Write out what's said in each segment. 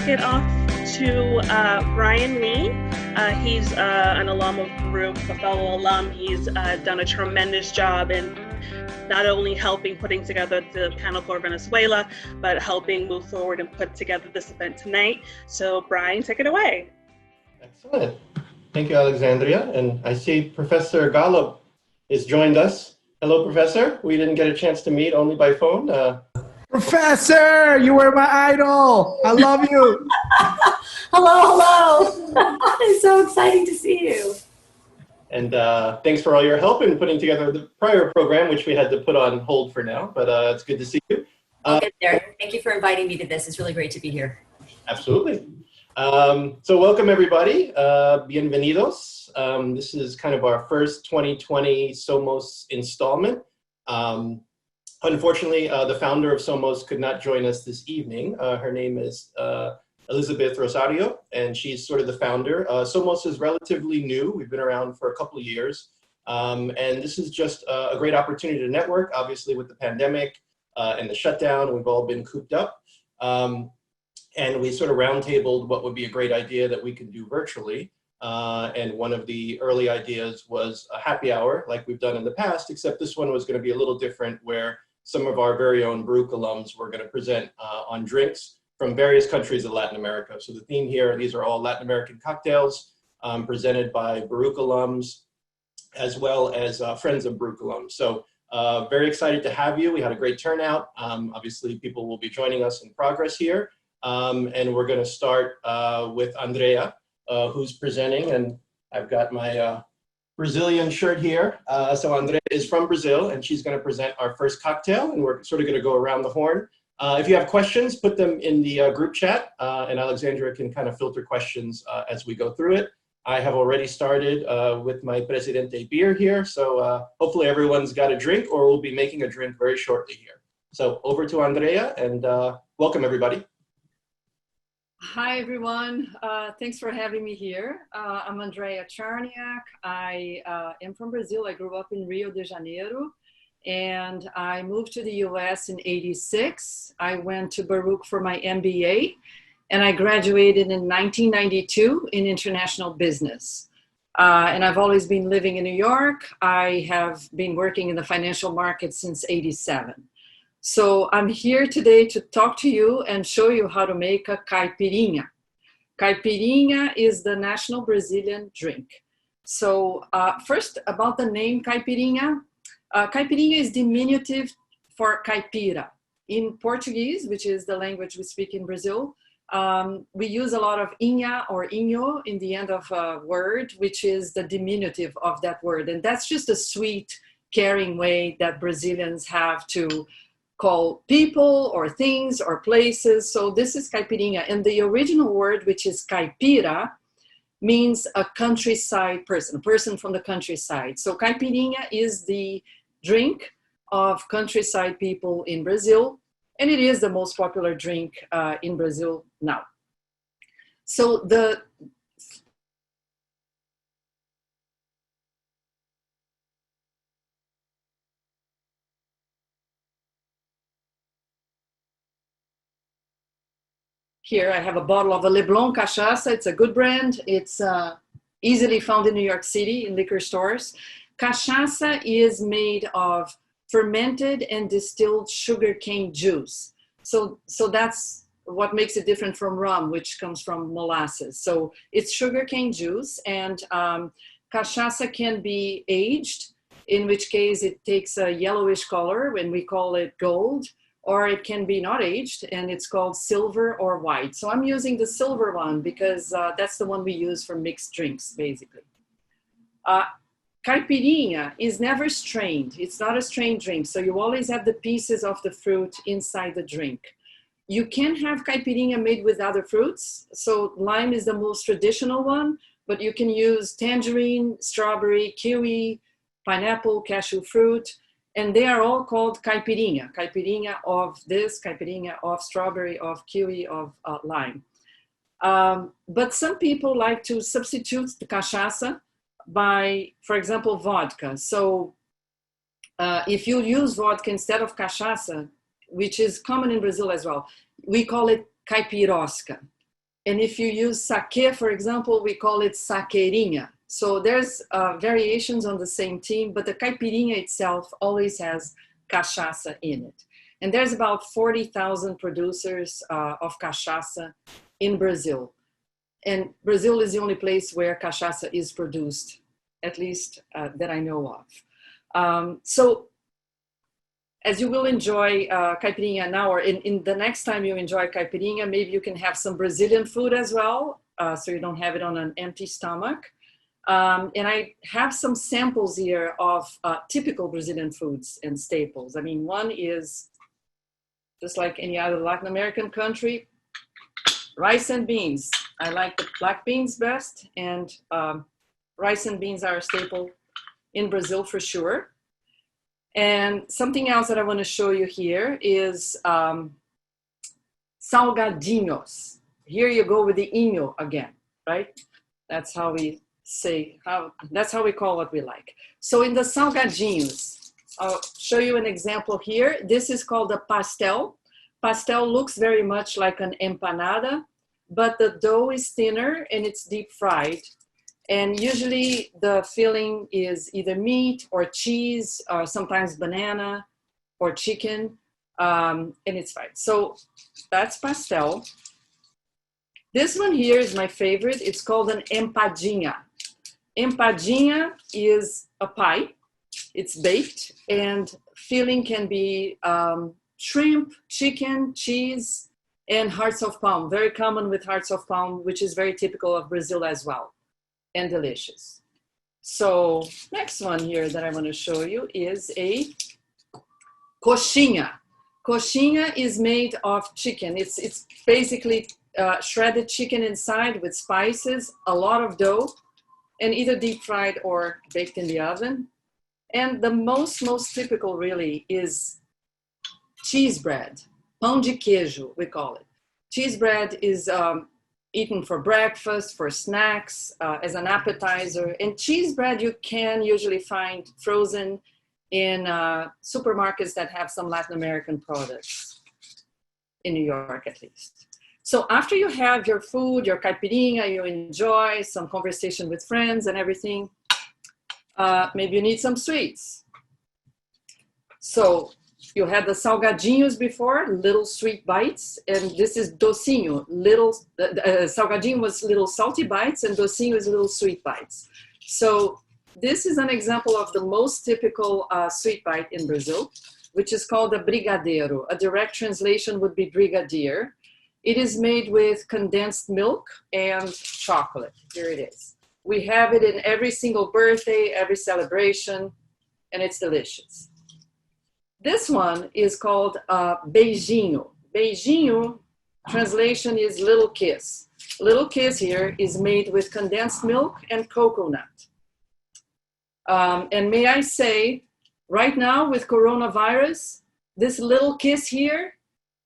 it off to Brian Lee. He's an alum of Baruch, a fellow alum. He's done a tremendous job in not only helping putting together the panel for Venezuela, but helping move forward and put together this event tonight. So Brian, take it away. Excellent. Thank you, Alexandria. And I see Professor Golub has joined us. Hello, Professor. We didn't get a chance to meet, only by phone. Professor, you were my idol. I love you. Hello. It's so exciting to see you. And thanks for all your help in putting together the prior program, which we had to put on hold for now, but it's good to see you. I'll get there. Thank you for inviting me to this. It's really great to be here. Absolutely. So welcome, everybody. Bienvenidos. This is kind of our first 2020 SOMOS installment. Unfortunately, the founder of SOMOS could not join us this evening. Her name is Elizabeth Rosario, and she's sort of the founder. SOMOS is relatively new. We've been around for a couple of years. And this is just a great opportunity to network. Obviously, with the pandemic and the shutdown, we've all been cooped up. And we sort of roundtabled what would be a great idea that we can do virtually. And one of the early ideas was a happy hour, like we've done in the past, except this one was going to be a little different, where some of our very own Baruch alums were going to present on drinks from various countries of Latin America. So the theme here, these are all Latin American cocktails presented by Baruch alums, as well as friends of Baruch alums. So very excited to have you. We had a great turnout. Obviously, people will be joining us in progress here. And we're going to start with Andrea, who's presenting. And I've got my Brazilian shirt here. So Andrea is from Brazil, and she's going to present our first cocktail. And we're sort of going to go around the horn. If you have questions, put them in the group chat, and Alexandria can kind of filter questions as we go through it. I have already started with my Presidente beer here. So hopefully everyone's got a drink, or we'll be making a drink very shortly here. So over to Andrea, and welcome, everybody. Hi, everyone. Thanks for having me here. I'm Andrea Charniak. I am from Brazil. I grew up in Rio de Janeiro, and I moved to the US in '86. I went to Baruch for my MBA, and I graduated in 1992 in international business. And I've always been living in New York. I have been working in the financial market since '87. So I'm here today to talk to you and show you how to make a caipirinha. Caipirinha is the national Brazilian drink. So first, about the name caipirinha. Caipirinha is diminutive for caipira. In Portuguese, which is the language we speak in Brazil, we use a lot of inha or inho in the end of a word, which is the diminutive of that word. And that's just a sweet, caring way that Brazilians have to call people or things or places. So this is caipirinha. And the original word, which is caipira, means a countryside person, a person from the countryside. So caipirinha is the drink of countryside people in Brazil, and it is the most popular drink in Brazil now. So here I have a bottle of a Leblon cachaça. It's a good brand. It's easily found in New York City in liquor stores. Cachaça is made of fermented and distilled sugarcane juice. So that's what makes it different from rum, which comes from molasses. So it's sugarcane juice, and cachaça can be aged, in which case it takes a yellowish color when we call it gold, or it can be not aged, and it's called silver or white. So I'm using the silver one because that's the one we use for mixed drinks, basically. Caipirinha is never strained. It's not a strained drink, so you always have the pieces of the fruit inside the drink. You can have caipirinha made with other fruits. So lime is the most traditional one, but you can use tangerine, strawberry, kiwi, pineapple, cashew fruit, and they are all called caipirinha. Caipirinha of this, caipirinha of strawberry, of kiwi, of lime. But some people like to substitute the cachaça by, for example, vodka. So if you use vodka instead of cachaça, which is common in Brazil as well, we call it caipirosca. And if you use sake, for example, we call it sakeirinha. So there's variations on the same theme, but the caipirinha itself always has cachaça in it. And there's about 40,000 producers of cachaça in Brazil. And Brazil is the only place where cachaça is produced, at least that I know of. So as you will enjoy caipirinha now, or in the next time you enjoy caipirinha, maybe you can have some Brazilian food as well, so you don't have it on an empty stomach. And I have some samples here of typical Brazilian foods and staples. I mean, one is, just like any other Latin American country, rice and beans. I like the black beans best, and rice and beans are a staple in Brazil for sure. And something else that I want to show you here is salgadinhos. Here you go with the inho again, right? That's how we say, that's how we call what we like. So in the salgadinhos, I'll show you an example here. This is called a pastel. Pastel looks very much like an empanada, but the dough is thinner and it's deep fried. And usually the filling is either meat or cheese, or sometimes banana or chicken, and it's fried. So that's pastel. This one here is my favorite. It's called an empadinha. Empadinha is a pie. It's baked, and filling can be shrimp, chicken, cheese, and hearts of palm. Very common with hearts of palm, which is very typical of Brazil as well, and delicious. So next one here that I want to show you is a coxinha. Coxinha is made of chicken. It's basically shredded chicken inside with spices, a lot of dough, and either deep fried or baked in the oven. And the most typical really is cheese bread, pão de queijo, we call it. Cheese bread is eaten for breakfast, for snacks, as an appetizer. And cheese bread you can usually find frozen in supermarkets that have some Latin American products, in New York at least. So after you have your food, your caipirinha, you enjoy some conversation with friends and everything, maybe you need some sweets. So you had the salgadinhos before, little sweet bites, and this is docinho. Salgadinho was little salty bites, and docinho is little sweet bites. So this is an example of the most typical sweet bite in Brazil, which is called a brigadeiro. A direct translation would be brigadier. It is made with condensed milk and chocolate. Here it is. We have it in every single birthday, every celebration, and it's delicious. This one is called beijinho. Beijinho, translation is little kiss. Little kiss here is made with condensed milk and coconut. And may I say, right now with coronavirus, this little kiss here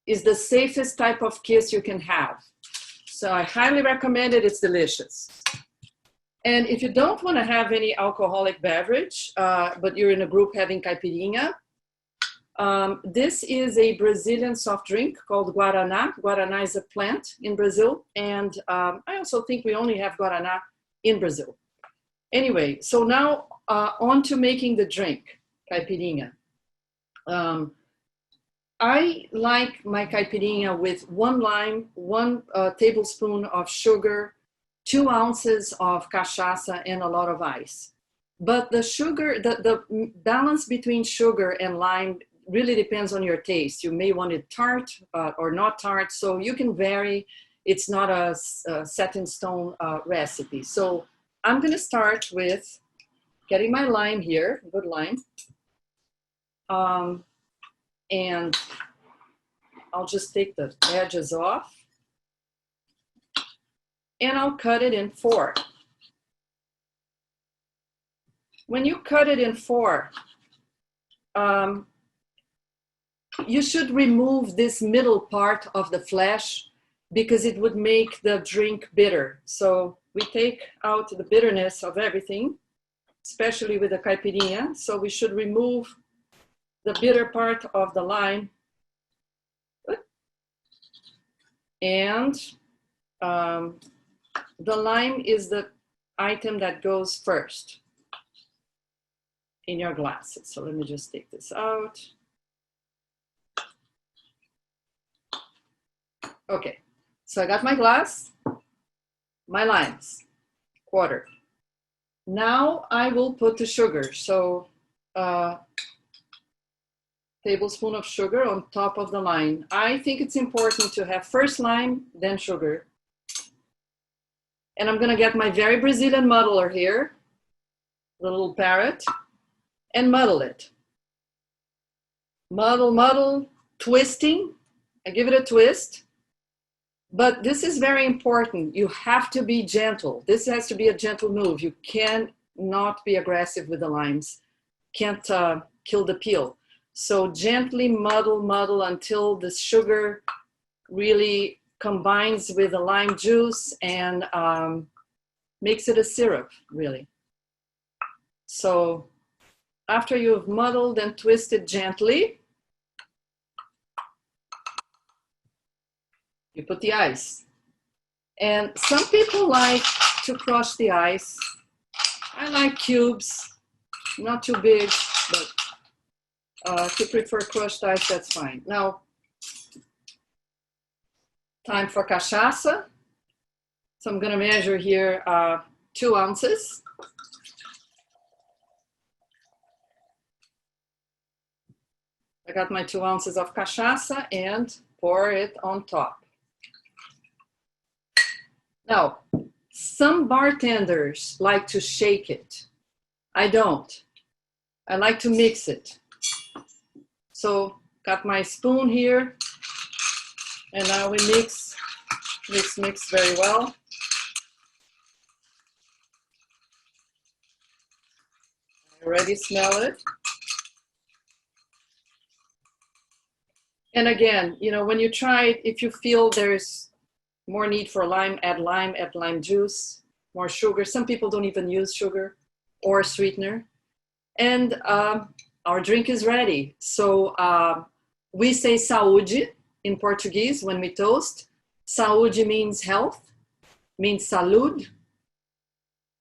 is the safest type of kiss you can have. So I highly recommend it, it's delicious. And if you don't want to have any alcoholic beverage, but you're in a group having caipirinha, this is a Brazilian soft drink called Guaraná. Guaraná is a plant in Brazil. And I also think we only have Guaraná in Brazil. Anyway, so now on to making the drink, caipirinha. I like my caipirinha with 1 lime, 1 tablespoon of sugar, 2 ounces of cachaça, and a lot of ice. But the sugar, the balance between sugar and lime really depends on your taste. You may want it tart or not tart, so you can vary. It's not a set in stone recipe. So I'm gonna start with getting my lime here, good lime. And I'll just take the edges off and I'll cut it in 4. When you cut it in 4, you should remove this middle part of the flesh because it would make the drink bitter. So we take out the bitterness of everything, especially with the caipirinha. So we should remove the bitter part of the lime. And the lime is the item that goes first in your glasses. So let me just take this out. Okay, so I got my glass, my limes, quarter. Now I will put the sugar. So tablespoon of sugar on top of the lime. I think it's important to have first lime, then sugar. And I'm gonna get my very Brazilian muddler here, the little parrot, and muddle it. Muddle, muddle, twisting. I give it a twist. But this is very important. You have to be gentle. This has to be a gentle move. You cannot be aggressive with the limes. Can't kill the peel. So gently muddle, muddle until the sugar really combines with the lime juice and makes it a syrup, really. So after you've muddled and twisted gently, you put the ice. And some people like to crush the ice. I like cubes, not too big, but if you prefer crushed ice, that's fine. Now, time for cachaça. So I'm gonna measure here 2 ounces. I got my 2 ounces of cachaça and pour it on top. Now, some bartenders like to shake it. I don't. I like to mix it. So, got my spoon here, and now we mix very well. I already smell it. And again, you know, when you try it, if you feel there's more need for lime, add lime juice, more sugar. Some people don't even use sugar or sweetener. And our drink is ready. So we say saúde in Portuguese when we toast. Saúde means health, means salud.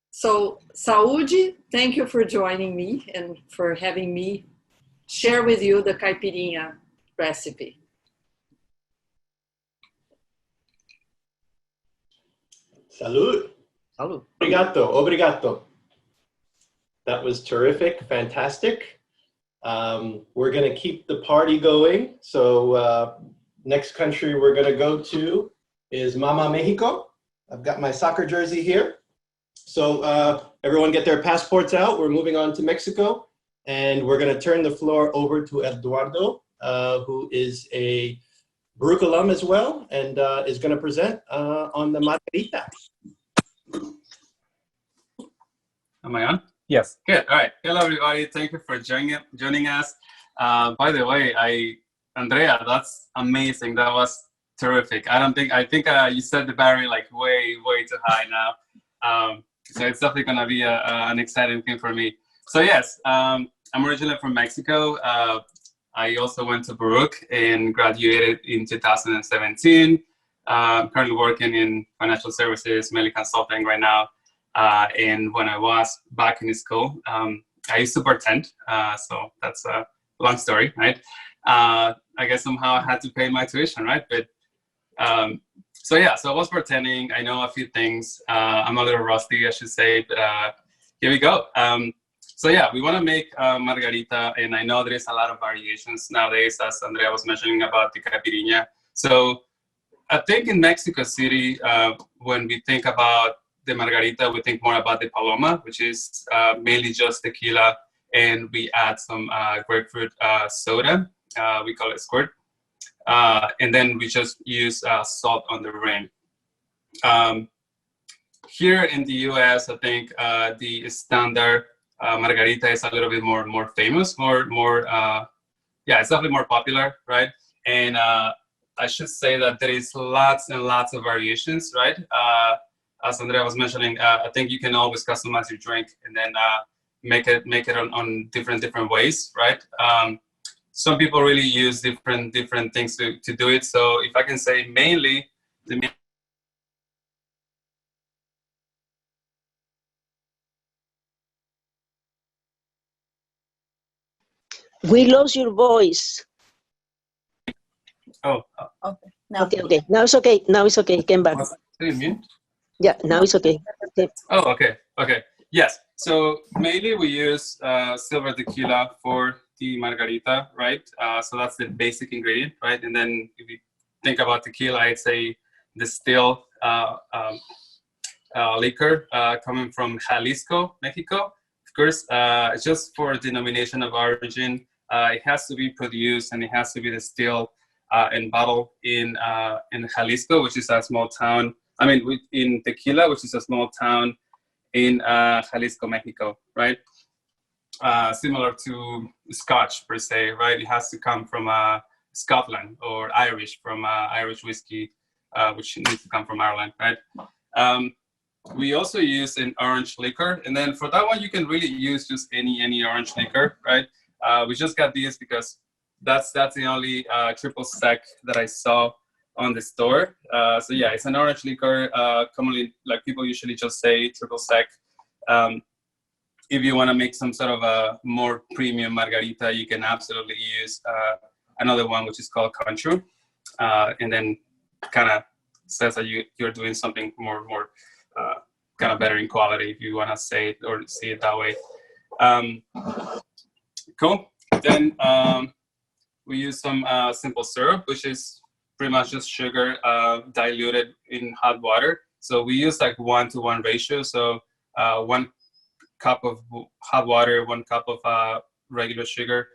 So saúde, thank you for joining me and for having me share with you the caipirinha recipe. Salud. Salud. Obrigado. Obrigado. That was terrific. Fantastic. We're going to keep the party going. So next country we're going to go to is Mama Mexico. I've got my soccer jersey here. So everyone get their passports out. We're moving on to Mexico. And we're going to turn the floor over to Eduardo, who is a Baruch alum as well, and is going to present on the margarita. Am I on? Yes. Good. All right. Hello, everybody. Thank you for joining us. By the way, Andrea, that's amazing. That was terrific. I think you set the barrier like way too high now. So it's definitely going to be an exciting thing for me. So yes, I'm originally from Mexico. I also went to Baruch and graduated in 2017. I'm currently working in financial services, mainly consulting right now. And when I was back in school, I used to bartend. So that's a long story, right? I guess somehow I had to pay my tuition, right? But so yeah, so I was bartending. I know a few things. I'm a little rusty, I should say, but here we go. So yeah, we want to make margarita, and I know there is a lot of variations nowadays, as Andrea was mentioning about the caipirinha. So I think in Mexico City, when we think about the margarita, we think more about the paloma, which is mainly just tequila, and we add some grapefruit soda. We call it squirt. And then we just use salt on the rim. Here in the US, I think the standard margarita is a little bit more famous, yeah, it's definitely more popular, right? And I should say that there is lots and lots of variations, right? As Andrea was mentioning, I think you can always customize your drink and then make it on different ways, right? Some people really use different things to do it. So if I can say, mainly the We lost your voice. Oh, Okay. No. Okay. Now it's okay. Now it's okay. Came back. was it mute? Yeah, now it's okay. Okay. Oh, okay. Yes. So mainly we use silver tequila for the margarita, right? So that's the basic ingredient, right? And then if you think about tequila, I'd say distilled liquor coming from Jalisco, Mexico. Of course, just for denomination of origin, it has to be produced and it has to be distilled and bottled in Jalisco, which is a small town. I mean, in Tequila, which is a small town in Jalisco, Mexico, right? Similar to Scotch per se, right? It has to come from Scotland, or Irish, from Irish whiskey, which needs to come from Ireland, right? We also use an orange liquor, and then for that one, you can really use just any orange liquor, right? We just got these because that's the only triple sec that I saw on the store. So yeah, it's an orange liquor. Commonly, like people usually just say triple sec. If you want to make some sort of a more premium margarita, you can absolutely use another one, which is called Conchu, and then kind of says that you're doing something more kind of better in quality, if you want to say it or see it that way. Cool. Then we use some simple syrup, which is pretty much just sugar diluted in hot water. So we use like 1-to-1 ratio. So 1 cup of hot water, 1 cup of regular sugar,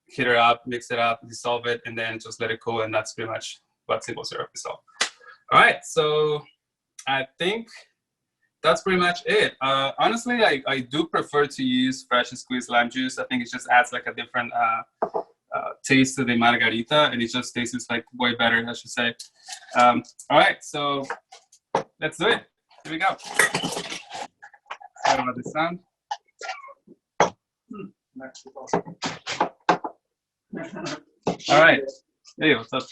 heat it up, mix it up, dissolve it, and then just let it cool. And that's pretty much what simple syrup is all. All right, so I think that's pretty much it. Honestly, I do prefer to use fresh squeezed lime juice. I think it just adds like a different taste to the margarita, and it just tastes like way better, I should say. All right, so let's do it. Here we go. Sorry about the sound. All right. Hey, what's up?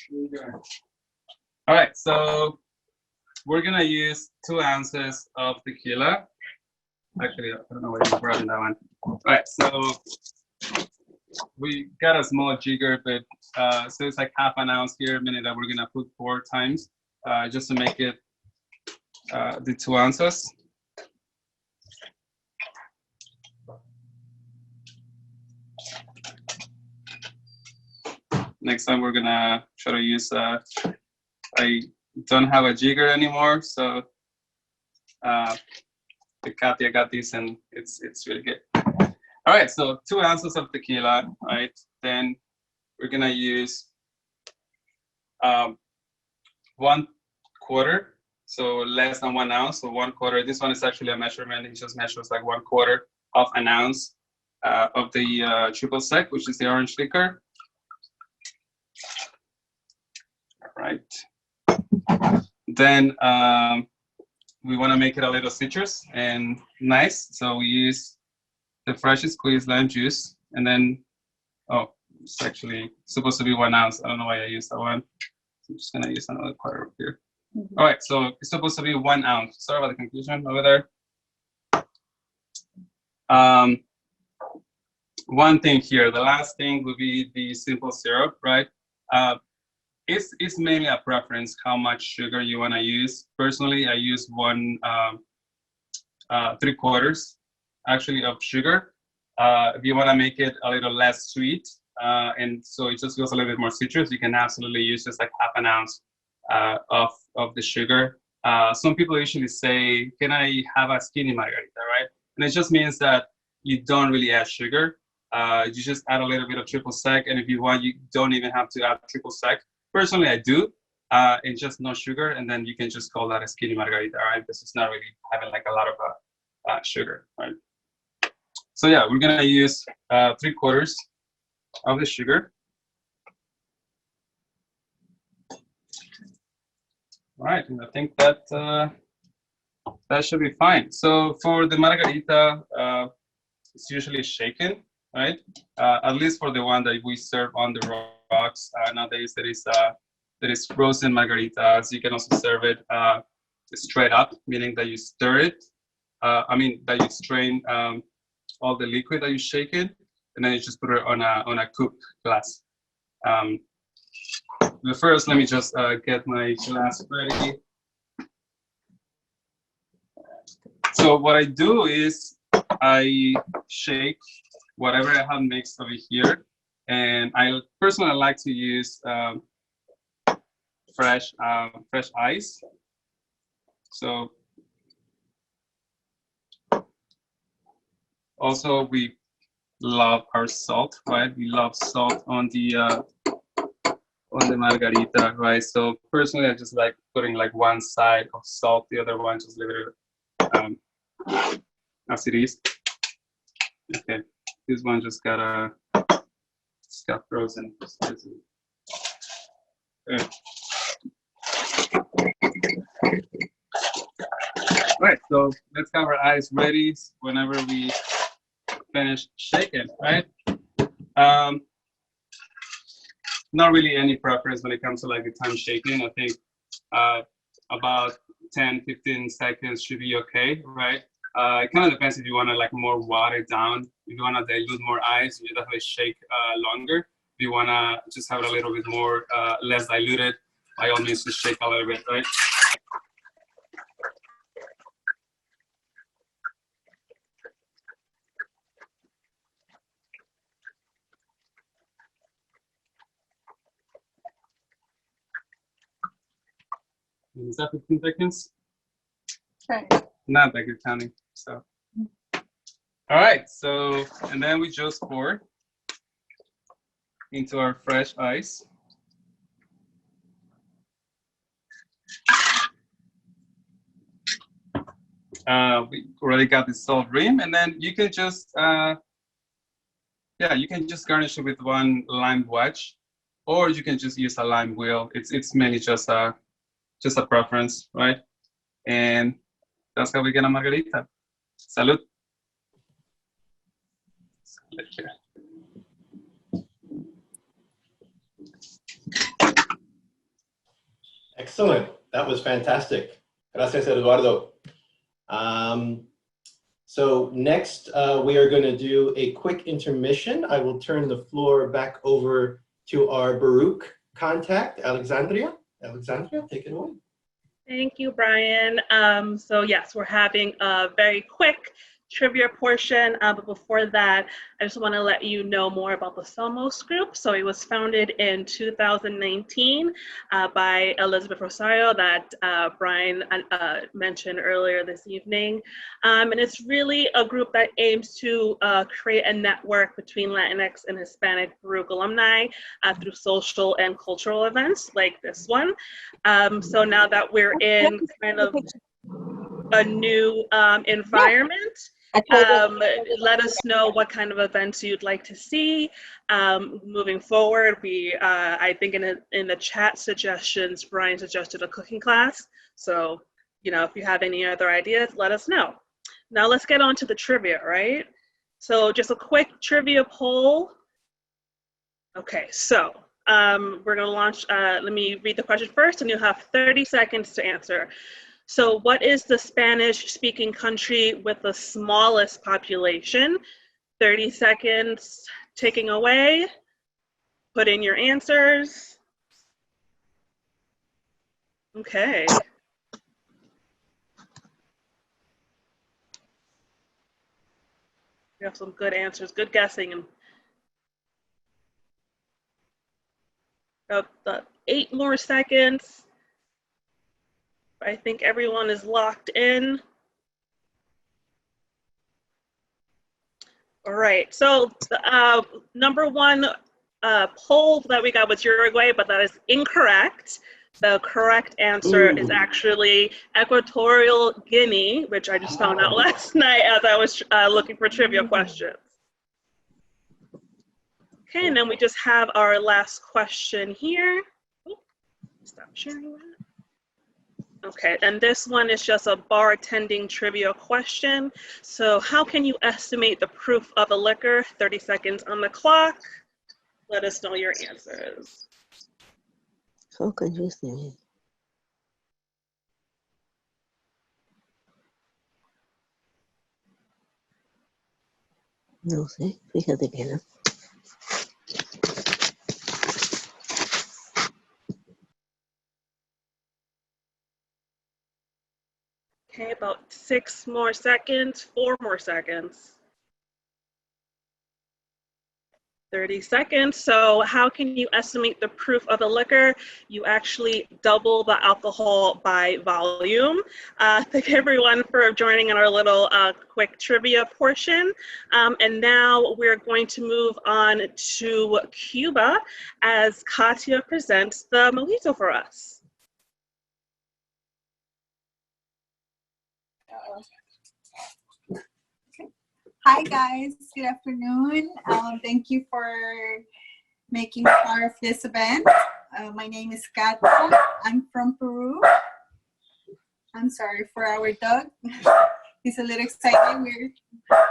All right, so we're gonna use 2 ounces of tequila. Actually, I don't know why you're grabbing that one. All right, so we got a small jigger, but so it's like half an ounce here, meaning that we're gonna put 4 times just to make it the 2 ounces. Next time we're gonna try to use, I don't have a jigger anymore, so the Katia got this and it's really good. All right, so 2 ounces of tequila, right? Then we're gonna use 1/4, so less than 1 ounce, so 1/4. This one is actually a measurement. It just measures like 1/4 of an ounce of the triple sec, which is the orange liquor. All right. Then we want to make it a little citrus and nice, so we use the freshly squeezed lime juice, and then it's actually supposed to be 1 ounce. I don't know why I used that one. I'm just gonna use another 1/4 here. All right, so it's supposed to be 1 ounce. Sorry about the confusion over there. One thing here, the last thing would be the simple syrup, right? It's mainly a preference how much sugar you want to use. Personally, I use 3/4 actually of sugar. If you want to make it a little less sweet, and so it just feels a little bit more citrus, you can absolutely use just like half an ounce of the sugar. Some people usually say, can I have a skinny margarita, right? And it just means that you don't really add sugar. You just add a little bit of triple sec, and if you want, you don't even have to add triple sec. Personally, I do, and just no sugar, and then you can just call that a skinny margarita, right? Because it's not really having like a lot of sugar, right? So yeah, we're gonna use 3/4 of the sugar. All right, and I think that that should be fine. So for the margarita, it's usually shaken, right? At least for the one that we serve on the rocks. Nowadays, there is frozen margaritas. You can also serve it straight up, meaning that you stir it. That you strain all the liquid that you shake it, and then you just put it on a coupe glass. But first, let me just get my glass ready. So what I do is I shake whatever I have mixed over here, and I personally like to use fresh ice. So also we love our salt, right? We love salt on the margarita, right? So personally, I just like putting like one side of salt, the other one just leave it as it is. Okay, this one just got frozen. Okay. Right, so let's have our ice ready whenever we finish shaking, right? Not really any preference when it comes to like the time shaking. I think about 10-15 seconds should be okay, right? It kind of depends if you want to like more water it down. If you want to dilute more ice, you definitely shake longer. If you want to just have it a little bit more less diluted, by all means just shake a little bit, right? Is that 15 seconds? Okay. Not that good counting. So, all right. So, and then we just pour into our fresh ice. We already got the salt rim, and then you can just, you can just garnish it with one lime wedge, or you can just use a lime wheel. It's mainly just a preference, right? And that's how we get a margarita. Salud. Excellent. That was fantastic. Gracias, Eduardo. So next, we are going to do a quick intermission. I will turn the floor back over to our Baruch contact, Alexandria. Alexandria, take it away. Thank you, Brian. So yes, we're having a very quick trivia portion, but before that, I just want to let you know more about the SOMOS group. So it was founded in 2019 by Elizabeth Rosario that Brian mentioned earlier this evening. And it's really a group that aims to create a network between Latinx and Hispanic Baruch alumni through social and cultural events like this one. So now that we're in kind of a new environment, let us know what kind of events you'd like to see moving forward. We, I think in the chat suggestions, Brian suggested a cooking class. So, you know, if you have any other ideas, let us know. Now let's get on to the trivia, right? So just a quick trivia poll. Okay, so we're gonna launch, let me read the question first and you'll have 30 seconds to answer. So what is the Spanish-speaking country with the smallest population? 30 seconds ticking away. Put in your answers. Okay. We have some good answers, good guessing. About 8 more seconds. I think everyone is locked in. All right, so the number one poll that we got was Uruguay, but that is incorrect. The correct answer is actually Equatorial Guinea, which I just found out last night as I was looking for trivia questions. Okay, and then we just have our last question here. Oh, stop sharing that. Okay, and this one is just a bartending trivia question. So how can you estimate the proof of a liquor? 30 seconds on the clock. Let us know your answers. How can you estimate? No sé, fíjate que no. Okay, about 6 more seconds, 4 more seconds. 30 seconds. So how can you estimate the proof of the liquor? You actually double the alcohol by volume. Thank everyone for joining in our little quick trivia portion. And now we're going to move on to Cuba as Katia presents the mojito for us. Hi guys, good afternoon. Thank you for making part of this event. My name is Katia. I'm from Peru. I'm sorry for our dog. He's a little excited.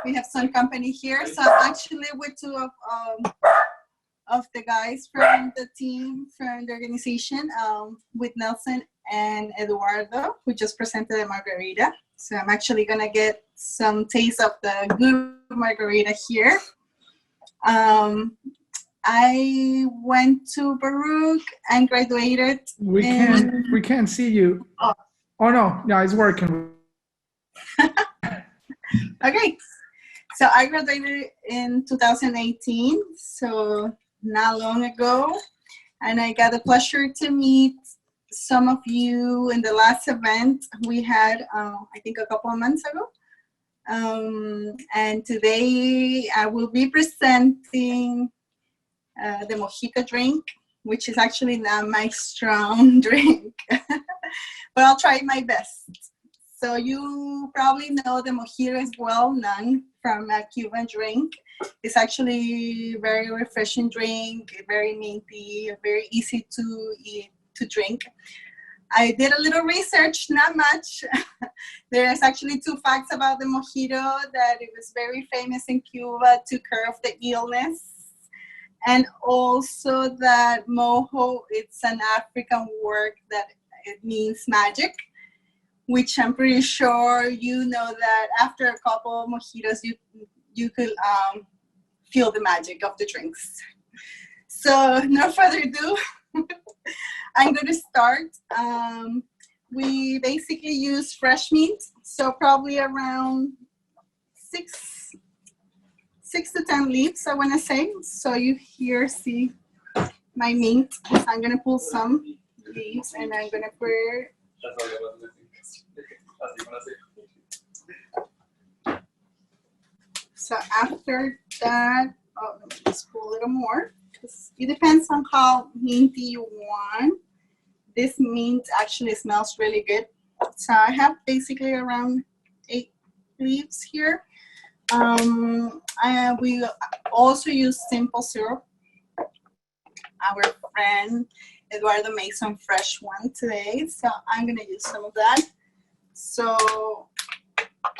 We have some company here. So I'm actually with two of the guys from the team, from the organization, with Nelson and Eduardo, who just presented a margarita. So I'm actually gonna get some taste of the good margarita here. I went to Baruch and graduated. We can't see you. Oh no, it's working. Okay, so I graduated in 2018, so not long ago, and I got the pleasure to meet some of you in the last event we had, I think a couple of months ago. And today I will be presenting the mojito drink, which is actually not my strong drink, but I'll try my best. So you probably know the mojito is well known from a Cuban drink. It's actually a very refreshing drink, very minty, very easy to eat, to drink. I did a little research, not much. There's actually 2 facts about the mojito, that it was very famous in Cuba to curb the illness. And also that mojo, it's an African word that it means magic, which I'm pretty sure you know that after a couple of mojitos, you could feel the magic of the drinks. So no further ado, I'm going to start. We basically use fresh meat, so probably around 6 to 10 leaves, I want to say. So you here see my meat. I'm going to pull some leaves and I'm going to put it. So after that, let me just pull a little more. It depends on how minty you want. This mint actually smells really good. So I have basically around 8 leaves here. We also use simple syrup. Our friend Eduardo made some fresh one today, so I'm gonna use some of that. So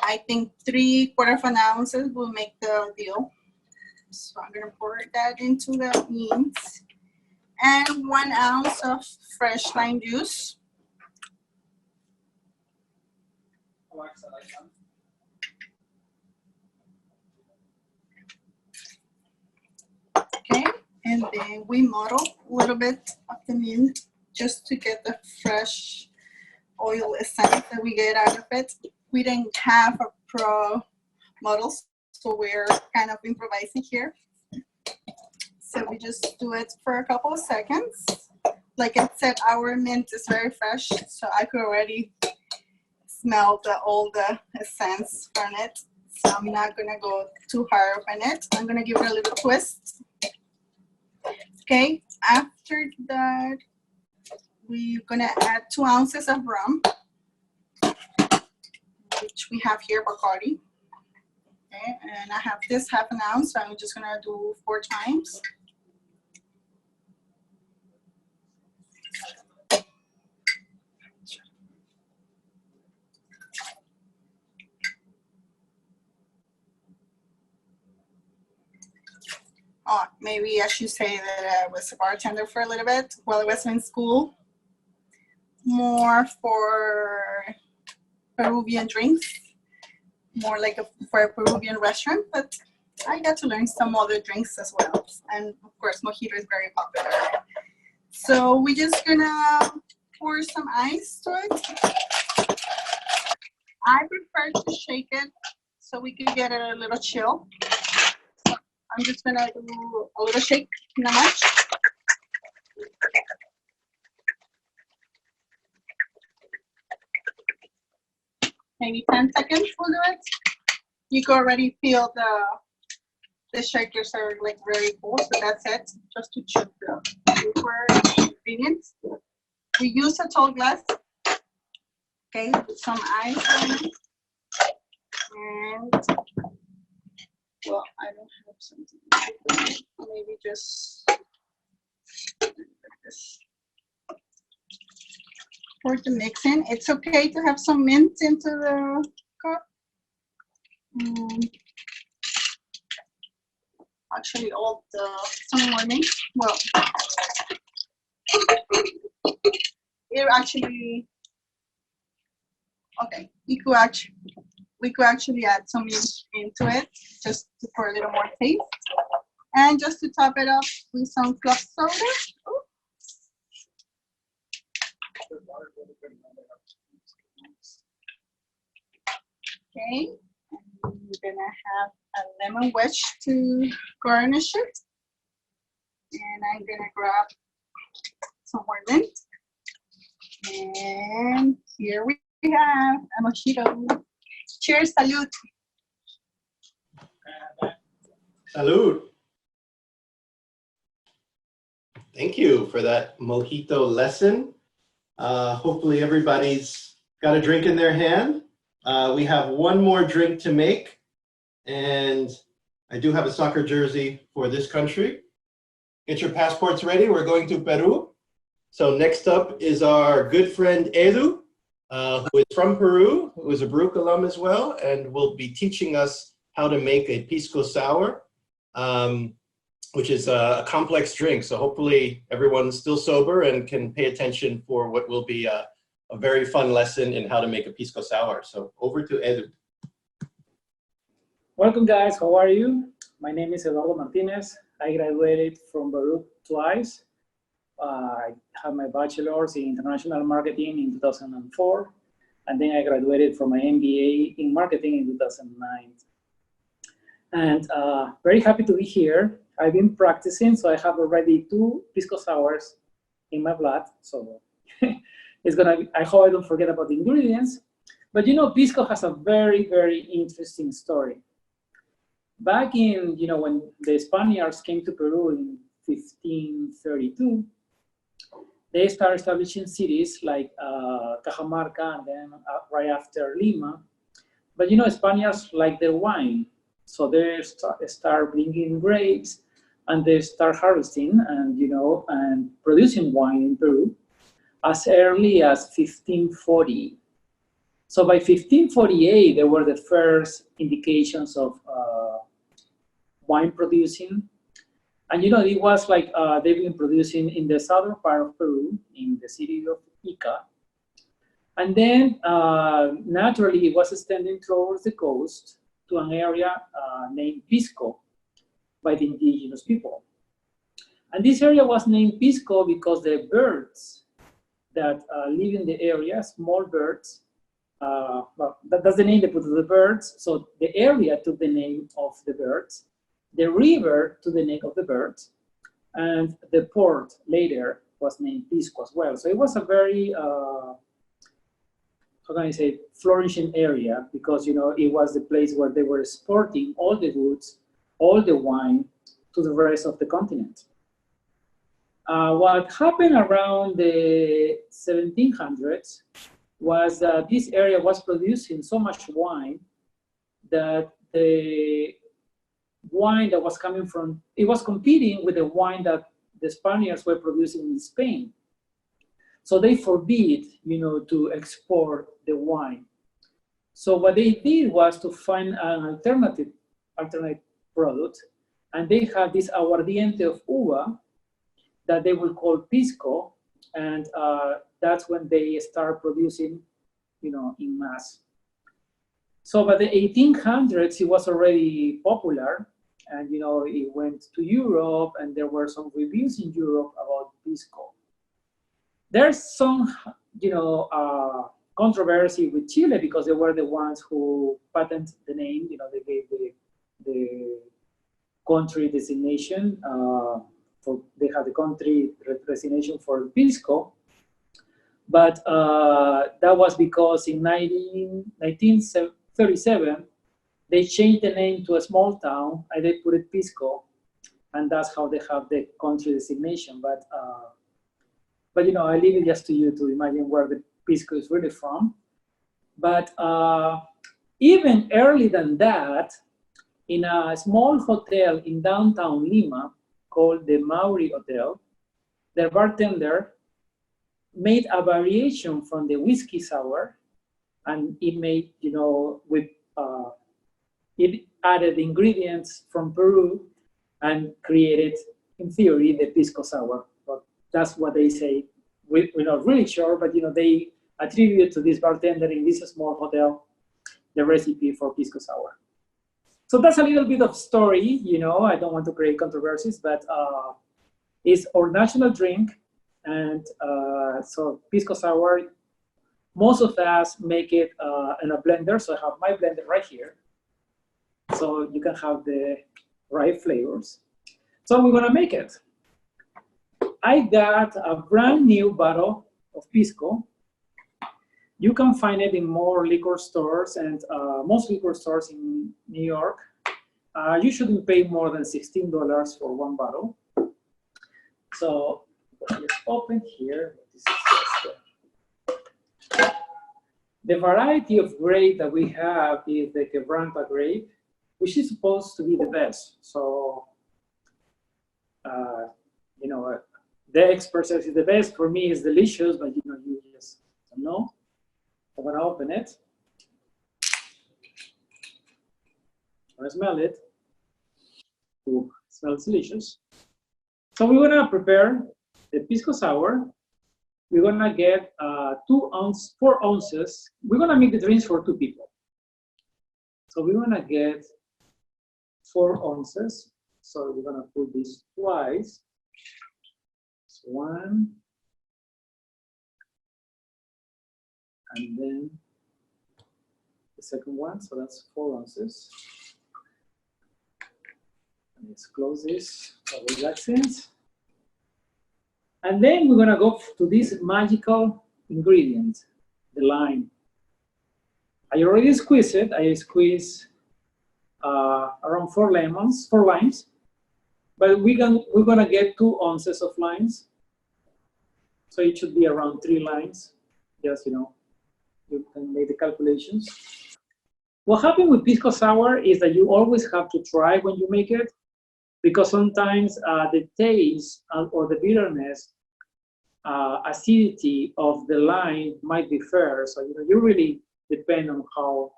I think 3/4 ounces will make the deal. So I'm gonna pour that into the beans. And 1 ounce of fresh lime juice. Okay, and then we muddle a little bit of the mint just to get the fresh oil essence that we get out of it. We didn't have a pro model, so we're kind of improvising here. So we just do it for a couple of seconds. Like I said, our mint is very fresh, so I could already smell all the essence from it. So I'm not gonna go too hard on it. I'm gonna give it a little twist. Okay, after that, we're gonna add 2 ounces of rum, which we have here, Bacardi. Okay, and I have this 1/2 ounce, so I'm just gonna do 4 times. Oh, maybe I should say that I was a bartender for a little bit while I was in school. More for Peruvian drinks, more like for a Peruvian restaurant, but I got to learn some other drinks as well. And of course, mojito is very popular. So we're just gonna pour some ice to it. I prefer to shake it so we can get it a little chill. So I'm just gonna do a little shake, not much. Maybe 10 seconds will do it. You can already feel the shakers are like very full, so that's it. Just to check the super ingredients. We use a tall glass. Okay, with some ice on it. And well, I don't have something. Maybe just like this. For the mixing, it's okay to have some mint into the cup. Actually, all the some morning. Well, it actually okay. We could actually add some mint into it just for a little more taste, and just to top it up with some club soda. Ooh. Okay, and we're gonna have a lemon wedge to garnish it. And I'm gonna grab some more mint. And here we have a mojito. Cheers, salud. Salud. Thank you for that mojito lesson. Hopefully everybody's got a drink in their hand. We have one more drink to make, and I do have a soccer jersey for this country. Get your passports ready. We're going to Peru. So next up is our good friend Edu, who is from Peru, who is a Baruch alum as well, and will be teaching us how to make a pisco sour, which is a complex drink. So hopefully everyone's still sober and can pay attention for what will be a very fun lesson in how to make a pisco sour. So over to Edu. Welcome guys, how are you? My name is Eduardo Martinez. I graduated from Baruch twice. I have my bachelor's in international marketing in 2004, and then I graduated from my MBA in marketing in 2009. And very happy to be here. I've been practicing, so I have already 2 pisco sours in my blood. So it's gonna be, I hope I don't forget about the ingredients. But you know, pisco has a very, very interesting story. Back in, you know, when the Spaniards came to Peru in 1532, they started establishing cities like Cajamarca and then right after Lima. But you know, Spaniards like their wine. So they start bringing grapes and they start harvesting and, you know, and producing wine in Peru as early as 1540. So by 1548, there were the first indications of wine producing. And you know, it was like they've been producing in the southern part of Peru, in the city of Ica. And then naturally it was extending towards the coast to an area named Pisco by the indigenous people. And this area was named Pisco because the birds that live in the area, small birds, well, that's the name they put to the birds. So the area took the name of the birds, the river took the name of the birds, and the port later was named Pisco as well. So it was a very, how can I say, flourishing area because, you know, it was the place where they were exporting all the goods, all the wine to the rest of the continent. What happened around the 1700s was that this area was producing so much wine that the wine that was coming from, it was competing with the wine that the Spaniards were producing in Spain. So they forbid, you know, to export the wine. So what they did was to find an alternate product, and they had this aguardiente of uva that they will call pisco, and that's when they start producing, you know, in mass. So by the 1800s, it was already popular, and it went to Europe, and there were some reviews in Europe about pisco. There's some controversy with Chile because they were the ones who patented the name. They gave the country designation they had the country designation for pisco, but that was because in 1937 they changed the name to a small town and they put it Pisco, and that's how they have the country designation. But I leave it just to you to imagine where the Pisco is really from. But even earlier than that, in a small hotel in downtown Lima called the Mauri Hotel, the bartender made a variation from the whiskey sour, and it made, with it added ingredients from Peru and created, in theory, the pisco sour. But that's what they say. We're not really sure, but they attribute to this bartender in this small hotel the recipe for pisco sour. So that's a little bit of story. I don't want to create controversies, but it's our national drink, and so pisco sour. Most of us make it in a blender, so I have my blender right here. So you can have the right flavors. So we're gonna make it. I got a brand new bottle of pisco. You can find it in more liquor stores, and most liquor stores in New York. You shouldn't pay more than $16 for one bottle. So let's open here. The variety of grape that we have is the Quebranta grape, which is supposed to be the best. So, the expert says it's the best. For me, it's delicious, but you just don't know. I'm gonna open it. I'm gonna smell it. Ooh, it smells delicious. So we're gonna prepare the pisco sour. We're gonna get 4 ounces. We're gonna make the drinks for 2 people. So we're gonna get 4 ounces. So we're gonna put this twice. So 1, and then the second one. So that's 4 ounces. And let's close this for relaxing. And then we're gonna go to this magical ingredient, the lime. I already squeezed it. I squeezed around 4 limes, but we're gonna get 2 ounces of limes. So it should be around 3 limes. Just, you can make the calculations. What happens with pisco sour is that you always have to try when you make it, because sometimes the taste or the bitterness, acidity of the lime might differ. So you really depend on how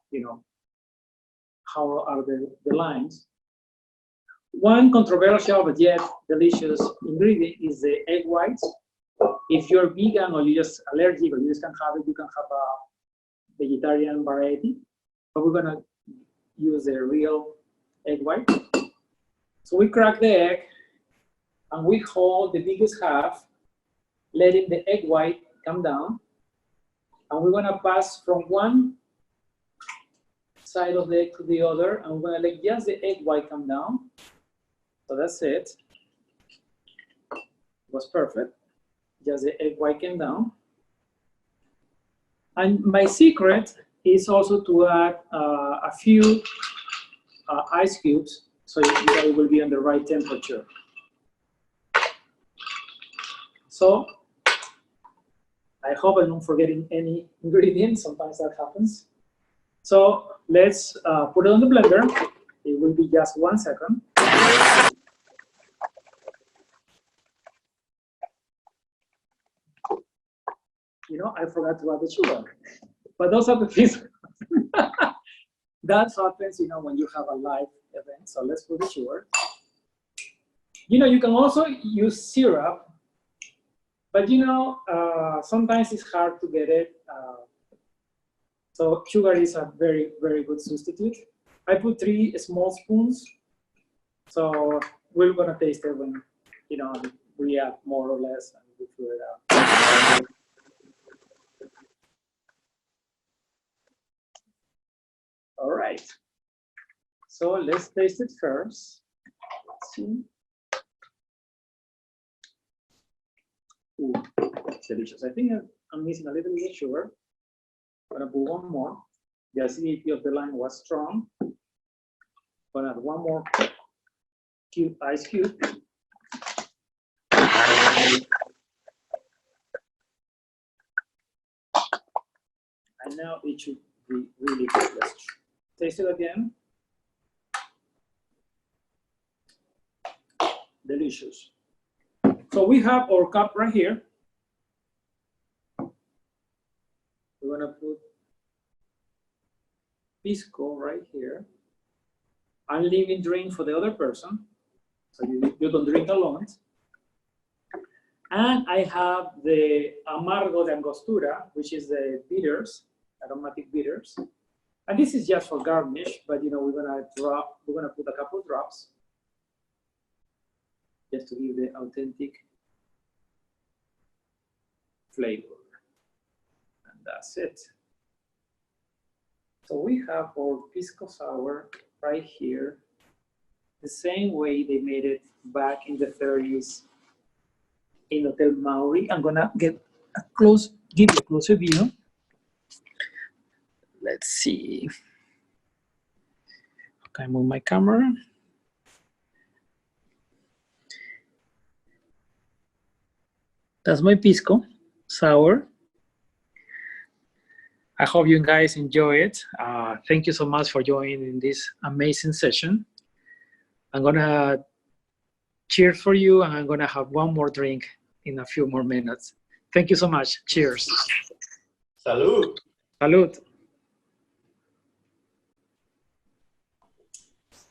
how are the limes. One controversial but yet delicious ingredient is the egg whites. If you're vegan or you're just allergic or you just can't have it, you can have a vegetarian variety. But we're gonna use the real egg white. So we crack the egg and we hold the biggest half, letting the egg white come down. And we're gonna pass from one side of the egg to the other, and we're gonna let just the egg white come down. So that's it. It was perfect. Just the egg white came down. And my secret is also to add a few ice cubes, so that it will be on the right temperature. So I hope I'm not forgetting any ingredients. Sometimes that happens. So let's put it on the blender. It will be just 1 second. I forgot to add the sugar. But those are the things. That happens, when you have a live event. So let's put the sugar. You can also use syrup, but sometimes it's hard to get it. So sugar is a very, very good substitute. I put 3 small spoons So we're gonna taste it when, you know, we have more or less and we figure it out. All right. So let's taste it first. Let's see. Ooh, delicious. I think I'm missing a little bit of sugar. I'm gonna put one more. The acidity of the lime was strong. Gonna add one more cube, ice cube. And now it should be really good. Let's taste it again. Delicious. So we have our cup right here. We're gonna put pisco right here. I'm leaving drink for the other person, so you don't drink alone. And I have the amargo de angostura, which is the bitters, aromatic bitters. And this is just for garnish, but you know, we're gonna put a couple of drops just to give the authentic flavor. And that's it. So we have our pisco sour right here, the same way they made it back in the 30s in Hotel Maui. I'm gonna give you a closer view. Let's see. Okay, move my camera. That's my pisco sour. I hope you guys enjoy it. Thank you so much for joining in this amazing session. I'm gonna cheers for you, and I'm gonna have one more drink in a few more minutes. Thank you so much. Cheers. Salud. Salud.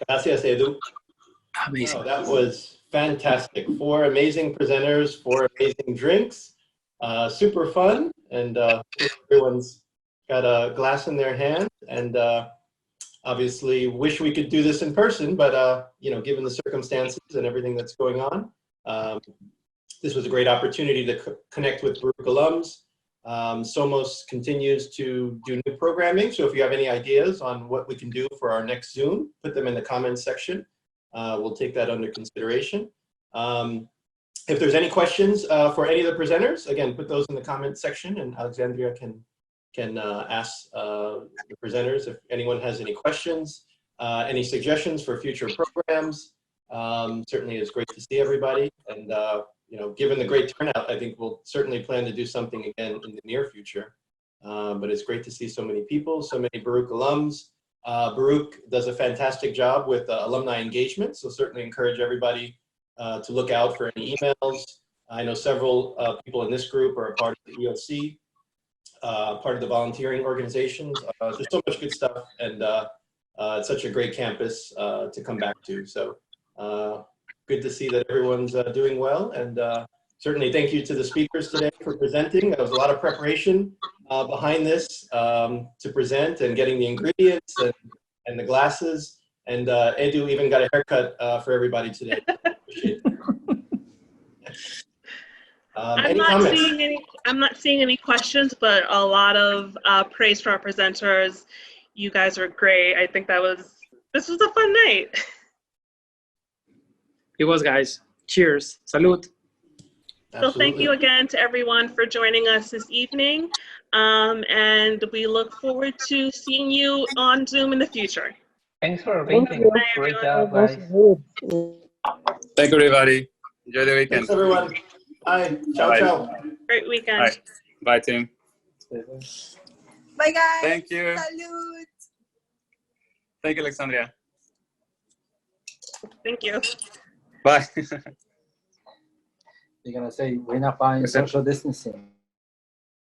Gracias, Edu. Amazing. Wow, that was fantastic. 4 amazing presenters, 4 amazing drinks. Super fun, and everyone's got a glass in their hand, and obviously wish we could do this in person, but you know, given the circumstances and everything that's going on, this was a great opportunity to connect with Baruch alums. SOMOS continues to do new programming, so if you have any ideas on what we can do for our next Zoom, put them in the comments section. We'll take that under consideration. If there's any questions for any of the presenters, again, put those in the comments section, and Alexandria can ask the presenters if anyone has any questions, any suggestions for future programs. Certainly it's great to see everybody, and you know, given the great turnout, I think we'll certainly plan to do something again in the near future. But it's great to see so many people, so many Baruch alums. Baruch does a fantastic job with alumni engagement, so certainly encourage everybody to look out for any emails. I know several people in this group are a part of the EOC, part of the volunteering organizations. There's so much good stuff, and it's such a great campus to come back to. So good to see that everyone's doing well, and certainly thank you to the speakers today for presenting. There was a lot of preparation behind this to present, and getting the ingredients and the glasses, and Edu even got a haircut for everybody today. Appreciate it. I'm not seeing any questions, but a lot of praise for our presenters. You guys are great. I think this was a fun night. It was, guys. Cheers. Salud. So thank you again to everyone for joining us this evening. And we look forward to seeing you on Zoom in the future. Thanks for arranging. Great job, guys. Thank you, everybody. Enjoy the weekend. Thanks, everyone. Bye. Ciao, Bye. ciao. Great weekend. Bye. Bye, team. Bye, guys. Thank you. Salud. Thank you, Alexandria. Thank you. Bye. You're gonna say we're not buying social distancing.